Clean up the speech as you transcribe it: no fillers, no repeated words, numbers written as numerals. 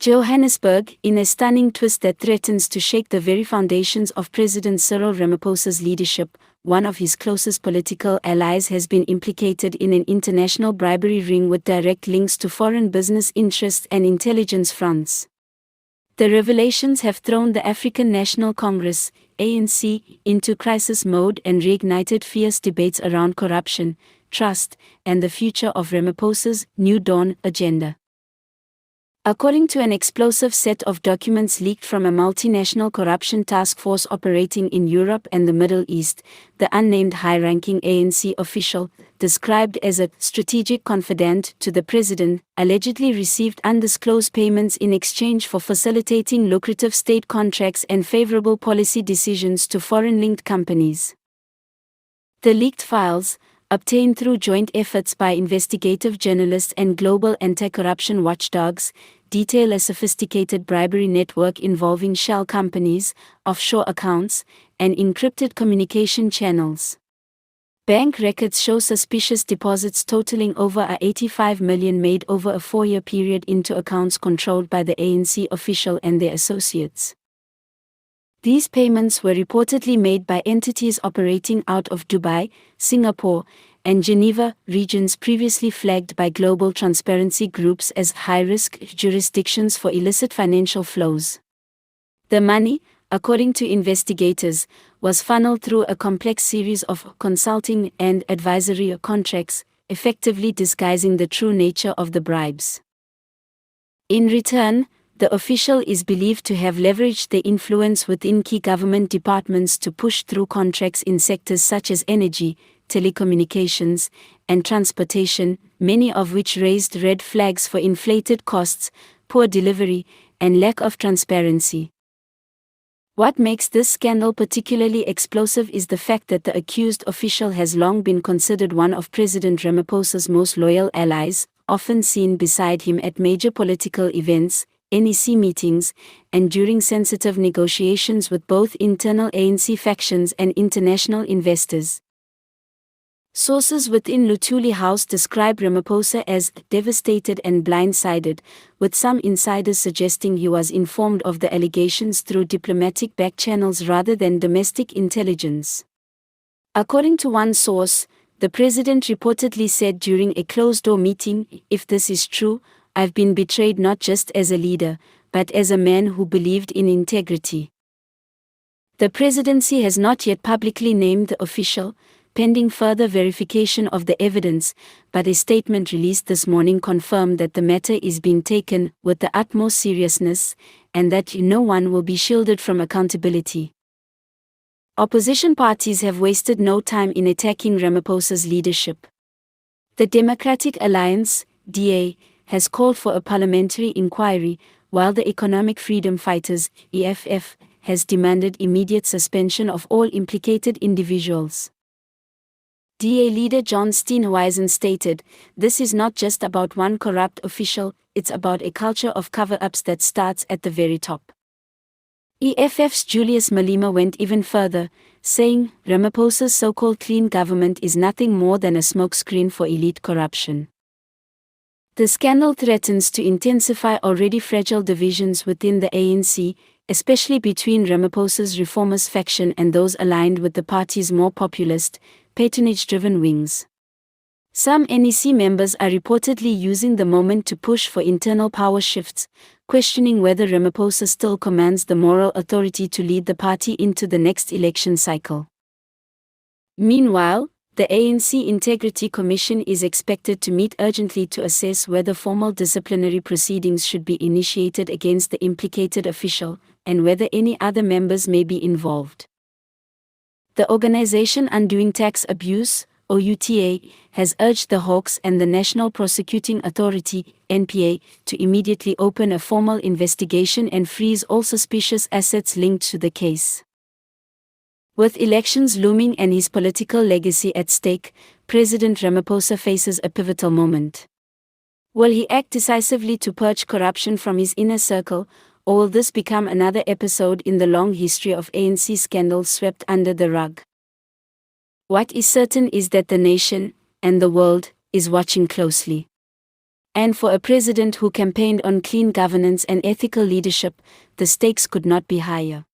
Johannesburg, in a stunning twist that threatens to shake the very foundations of President Cyril Ramaphosa's leadership, one of his closest political allies has been implicated in an international bribery ring with direct links to foreign business interests and intelligence fronts. The revelations have thrown the African National Congress, ANC, into crisis mode and reignited fierce debates around corruption, trust, and the future of Ramaphosa's New Dawn agenda. According to an explosive set of documents leaked from a multinational corruption task force operating in Europe and the Middle East, the unnamed high-ranking ANC official, described as a strategic confidant to the president, allegedly received undisclosed payments in exchange for facilitating lucrative state contracts and favorable policy decisions to foreign-linked companies. The leaked files, obtained through joint efforts by investigative journalists and global anti-corruption watchdogs, detail a sophisticated bribery network involving shell companies, offshore accounts, and encrypted communication channels. Bank records show suspicious deposits totaling over 85 million made over a 4-year period into accounts controlled by the ANC official and their associates. These payments were reportedly made by entities operating out of Dubai, Singapore, and Geneva, regions previously flagged by global transparency groups as high-risk jurisdictions for illicit financial flows. The money, according to investigators, was funneled through a complex series of consulting and advisory contracts, effectively disguising the true nature of the bribes. In return, the official is believed to have leveraged their influence within key government departments to push through contracts in sectors such as energy, telecommunications, and transportation, many of which raised red flags for inflated costs, poor delivery, and lack of transparency. What makes this scandal particularly explosive is the fact that the accused official has long been considered one of President Ramaphosa's most loyal allies, often seen beside him at major political events, NEC meetings, and during sensitive negotiations with both internal ANC factions and international investors. Sources within Luthuli House describe Ramaphosa as devastated and blindsided, with some insiders suggesting he was informed of the allegations through diplomatic backchannels rather than domestic intelligence. According to one source, the president reportedly said during a closed-door meeting, "If this is true, I've been betrayed not just as a leader, but as a man who believed in integrity." The presidency has not yet publicly named the official, pending further verification of the evidence, but a statement released this morning confirmed that the matter is being taken with the utmost seriousness, and that no one will be shielded from accountability. Opposition parties have wasted no time in attacking Ramaphosa's leadership. The Democratic Alliance, DA, has called for a parliamentary inquiry, while the Economic Freedom Fighters, EFF, has demanded immediate suspension of all implicated individuals. DA leader John Steenhuisen stated, "This is not just about one corrupt official, it's about a culture of cover-ups that starts at the very top." EFF's Julius Malema went even further, saying, "Ramaphosa's so-called clean government is nothing more than a smokescreen for elite corruption." The scandal threatens to intensify already fragile divisions within the ANC, especially between Ramaphosa's reformist faction and those aligned with the party's more populist, patronage-driven wings. Some NEC members are reportedly using the moment to push for internal power shifts, questioning whether Ramaphosa still commands the moral authority to lead the party into the next election cycle. Meanwhile, the ANC Integrity Commission is expected to meet urgently to assess whether formal disciplinary proceedings should be initiated against the implicated official, and whether any other members may be involved. The organization Undoing Tax Abuse, OUTA, has urged the Hawks and the National Prosecuting Authority, NPA, to immediately open a formal investigation and freeze all suspicious assets linked to the case. With elections looming and his political legacy at stake, President Ramaphosa faces a pivotal moment. Will he act decisively to purge corruption from his inner circle, or will this become another episode in the long history of ANC scandals swept under the rug? What is certain is that the nation, and the world, is watching closely. And for a president who campaigned on clean governance and ethical leadership, the stakes could not be higher.